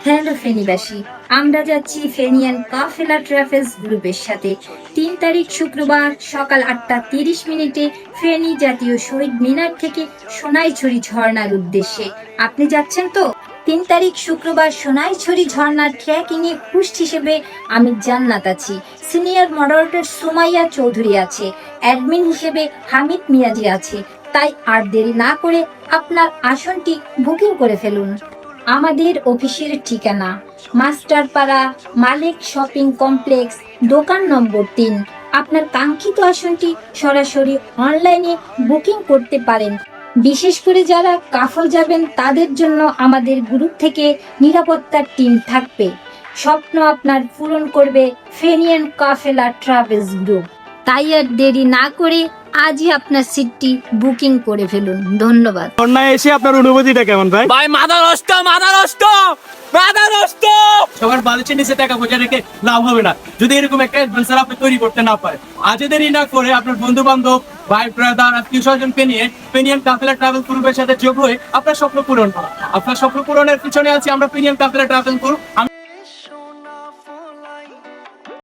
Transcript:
Hello ফেনীবাসী, আমরা যাচ্ছি ফেনিয়ান কাফেলা travels গ্রুপের সাথে 3 তারিখ শুক্রবার সকাল 8:30 ফেনী জাতীয় শহীদ মিনার থেকে সোনাইছড়ি ঝর্ণার উদ্দেশ্যে। আপনি যাচ্ছেন তো? 3 তারিখ শুক্রবার সোনাইছড়ি ঝর্ণার ট্রেকিং এ হোস্ট হিসেবে আমি জান্নাত আছি, সিনিয়র মডারেটর সুমাইয়া চৌধুরী আছে, অ্যাডমিন হিসেবে হামিদ মিয়াজি আছে। তাই আর দেরি না করে আপনার আসনটি বুকিং করে ফেলুন। আমাদের অফিসের ঠিকানা মাস্টারপাড়া মালিক শপিং কমপ্লেক্স, দোকান নম্বর 3। আপনার কাঙ্ক্ষিত আসনটি সরাসরি অনলাইনে বুকিং করতে পারেন। বিশেষ করে যারা কাফল যাবেন তাদের জন্য আমাদের গ্রুপ থেকে নিরাপত্তার টিম থাকবে। স্বপ্ন আপনার পূরণ করবে ফেনিয়ান কাফেলা ট্রাভেলস গ্রুপ। তাই আর দেরি না করে আজই আপনার সিটটি বুকিং করে ফেলুন। ধন্যবাদ। ঝর্ণায় এসে আপনার অনুভূতিটা কেমন ভাই? ভাই মাথা নষ্ট। সবার বালিশের নিচে টাকা পয়সা রেখে লাভ হবে না যদি এরকম একটা অ্যাডভেঞ্চার আপনি তৈরি করতে না পারেন। আজ দেরি না করে আপনার বন্ধু বান্ধব, ভাই ব্রাদার, আত্মীয় স্বজনকে নিয়ে ফেনিয়ান কাফেলা ট্রাভেল গ্রুপের সাথে যোগ হয়ে আপনার স্বপ্ন পূরণ করুন। আপনার স্বপ্ন পূরণের পিছনে আছি আমরা ফেনিয়ান কাফেলা ট্রাভেল গ্রুপ।